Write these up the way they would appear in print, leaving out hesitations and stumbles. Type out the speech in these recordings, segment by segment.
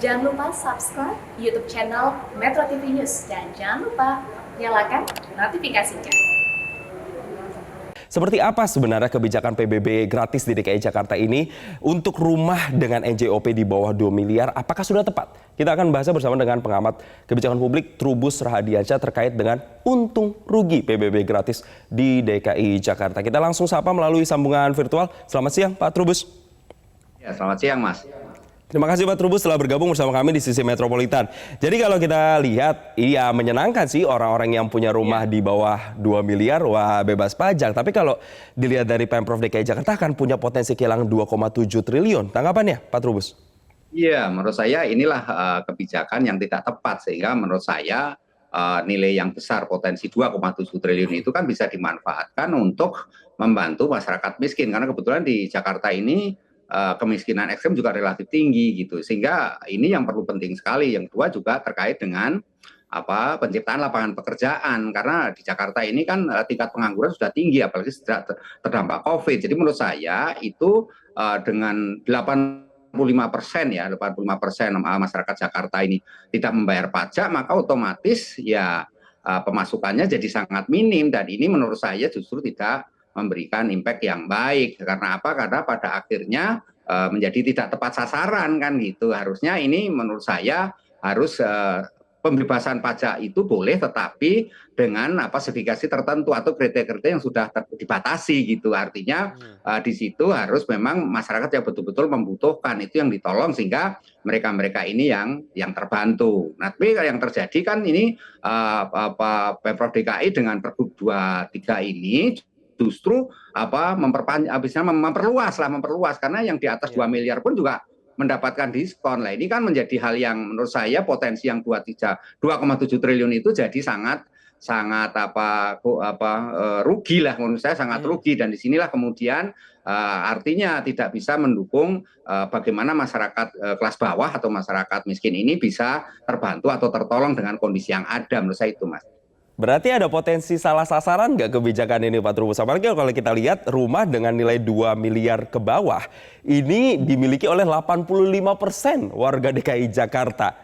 Jangan lupa subscribe YouTube channel Metro TV News dan jangan lupa nyalakan notifikasinya. Seperti apa sebenarnya kebijakan PBB gratis di DKI Jakarta ini untuk rumah dengan NJOP di bawah 2 miliar? Apakah sudah tepat? Kita akan bahas bersama dengan pengamat kebijakan publik Trubus Rahadiansyah terkait dengan untung rugi PBB gratis di DKI Jakarta. Kita langsung sapa melalui sambungan virtual. Selamat siang Pak Trubus. Ya, selamat siang Mas. Terima kasih Pak Trubus telah bergabung bersama kami di Sisi Metropolitan. Jadi kalau kita lihat, iya menyenangkan sih orang-orang yang punya rumah di bawah 2 miliar, wah bebas pajak. Tapi kalau dilihat dari Pemprov DKI Jakarta akan punya potensi kehilangan 2,7 triliun. Tanggapannya Pak Trubus? Iya, menurut saya inilah kebijakan yang tidak tepat. Sehingga menurut saya nilai yang besar potensi 2,7 triliun itu kan bisa dimanfaatkan untuk membantu masyarakat miskin. Karena kebetulan di Jakarta ini kemiskinan ekstrem juga relatif tinggi gitu, sehingga ini yang perlu penting sekali. Yang kedua juga terkait dengan penciptaan lapangan pekerjaan, karena di Jakarta ini kan tingkat pengangguran sudah tinggi, apalagi terdampak COVID. Jadi menurut saya itu dengan 85% ya, 85% masyarakat Jakarta ini tidak membayar pajak, maka otomatis ya pemasukannya jadi sangat minim, dan ini menurut saya justru tidak memberikan impact yang baik. Karena apa? Karena pada akhirnya menjadi tidak tepat sasaran kan gitu. Harusnya ini menurut saya harus pembebasan pajak itu boleh, tetapi dengan spesifikasi tertentu atau kriteria-kriteria yang sudah dibatasi gitu. Artinya di situ harus memang masyarakat yang betul-betul membutuhkan itu yang ditolong, sehingga mereka-mereka ini yang terbantu. Nah, tapi yang terjadi kan ini Pemprov DKI dengan Pergub 23 ini justru memperluas karena yang di atas 2 miliar pun juga mendapatkan diskon. Lah ini kan menjadi hal yang menurut saya potensi yang 2,7 triliun itu jadi sangat rugi lah, menurut saya sangat rugi. Dan disinilah kemudian artinya tidak bisa mendukung bagaimana masyarakat kelas bawah atau masyarakat miskin ini bisa terbantu atau tertolong dengan kondisi yang ada. Menurut saya itu, Mas. Berarti ada potensi salah sasaran nggak kebijakan ini Pak Trubus? Apalagi kalau kita lihat rumah dengan nilai 2 miliar ke bawah, ini dimiliki oleh 85% warga DKI Jakarta.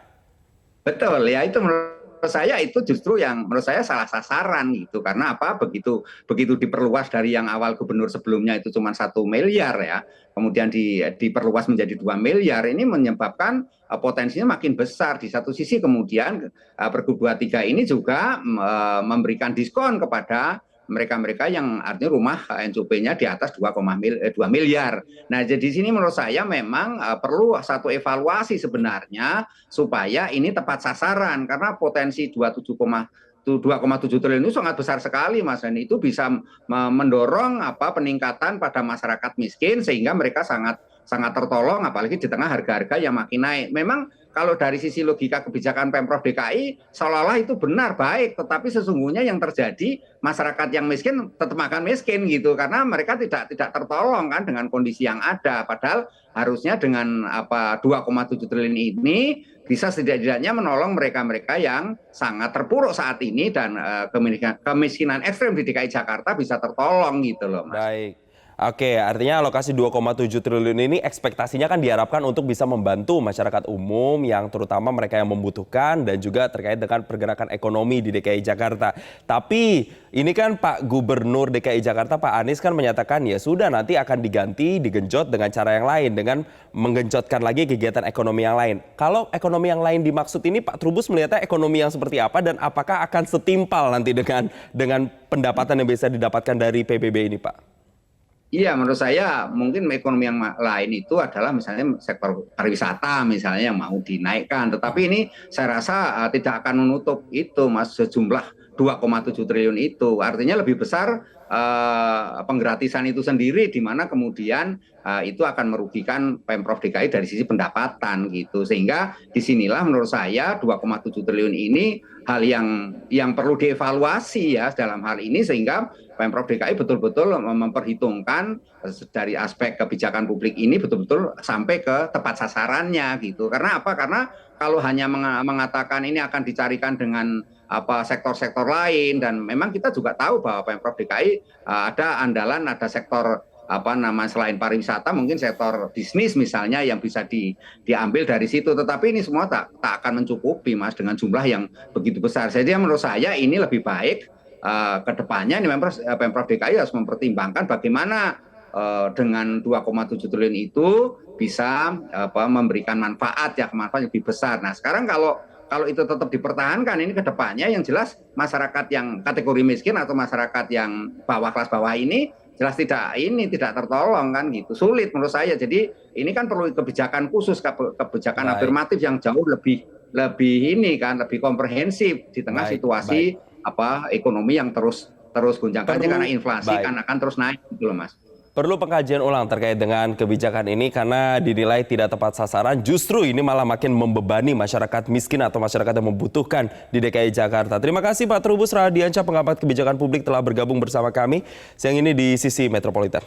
Betul, ya itu menurut saya itu justru yang menurut saya salah sasaran gitu. Karena begitu diperluas dari yang awal gubernur sebelumnya itu cuma 1 miliar ya, kemudian diperluas menjadi 2 miliar, ini menyebabkan potensinya makin besar. Di satu sisi kemudian Pergub 23 ini juga memberikan diskon kepada mereka-mereka yang artinya rumah NJOP-nya di atas 2 miliar. Nah, jadi di sini menurut saya memang perlu satu evaluasi sebenarnya supaya ini tepat sasaran, karena potensi 2,7 triliun itu sangat besar sekali, Mas, dan itu bisa mendorong peningkatan pada masyarakat miskin sehingga mereka sangat tertolong, apalagi di tengah harga-harga yang makin naik. Memang kalau dari sisi logika kebijakan Pemprov DKI seolah-olah itu benar baik, tetapi sesungguhnya yang terjadi masyarakat yang miskin tetap akan miskin gitu, karena mereka tidak tertolong kan dengan kondisi yang ada. Padahal harusnya dengan 2,7 triliun ini bisa setidaknya menolong mereka-mereka yang sangat terpuruk saat ini, dan kemiskinan ekstrem di DKI Jakarta bisa tertolong gitu loh, Mas. Baik. Oke, artinya alokasi 2,7 triliun ini ekspektasinya kan diharapkan untuk bisa membantu masyarakat umum yang terutama mereka yang membutuhkan dan juga terkait dengan pergerakan ekonomi di DKI Jakarta. Tapi ini kan Pak Gubernur DKI Jakarta Pak Anies kan menyatakan ya sudah nanti akan digenjot dengan cara yang lain, dengan menggenjotkan lagi kegiatan ekonomi yang lain. Kalau ekonomi yang lain dimaksud ini Pak Trubus melihatnya ekonomi yang seperti apa, dan apakah akan setimpal nanti dengan pendapatan yang bisa didapatkan dari PBB ini Pak? Iya, menurut saya mungkin ekonomi yang lain itu adalah misalnya sektor pariwisata misalnya yang mau dinaikkan. Tetapi ini saya rasa tidak akan menutup itu, Mas, sejumlah 2,7 triliun itu. Artinya lebih besar penggratisan itu sendiri, di mana kemudian itu akan merugikan Pemprov DKI dari sisi pendapatan gitu. Sehingga disinilah menurut saya 2,7 triliun ini hal yang perlu dievaluasi ya dalam hal ini, sehingga Pemprov DKI betul-betul memperhitungkan dari aspek kebijakan publik ini betul-betul sampai ke tepat sasarannya gitu. Karena apa? Karena kalau hanya mengatakan ini akan dicarikan dengan sektor-sektor lain, dan memang kita juga tahu bahwa Pemprov DKI ada andalan, ada sektor selain pariwisata mungkin sektor bisnis misalnya yang bisa diambil dari situ, tetapi ini semua tak akan mencukupi Mas dengan jumlah yang begitu besar. Jadi menurut saya ini lebih baik ke depannya ini Pemprov DKI harus mempertimbangkan bagaimana dengan 2,7 triliun itu bisa memberikan manfaat yang lebih besar. Nah sekarang kalau itu tetap dipertahankan ini ke depannya yang jelas masyarakat yang kategori miskin atau masyarakat yang kelas bawah ini jelas tidak tertolong kan gitu, sulit menurut saya. Jadi ini kan perlu kebijakan khusus, kebijakan afirmatif yang jauh lebih lebih komprehensif di tengah situasi ekonomi yang terus gonjang-ganjing karena inflasi kan akan terus naik gitu loh Mas. Perlu pengkajian ulang terkait dengan kebijakan ini karena dinilai tidak tepat sasaran. Justru ini malah makin membebani masyarakat miskin atau masyarakat yang membutuhkan di DKI Jakarta. Terima kasih Pak Trubus Radiansyah, pengamat kebijakan publik telah bergabung bersama kami siang ini di Sisi Metropolitan.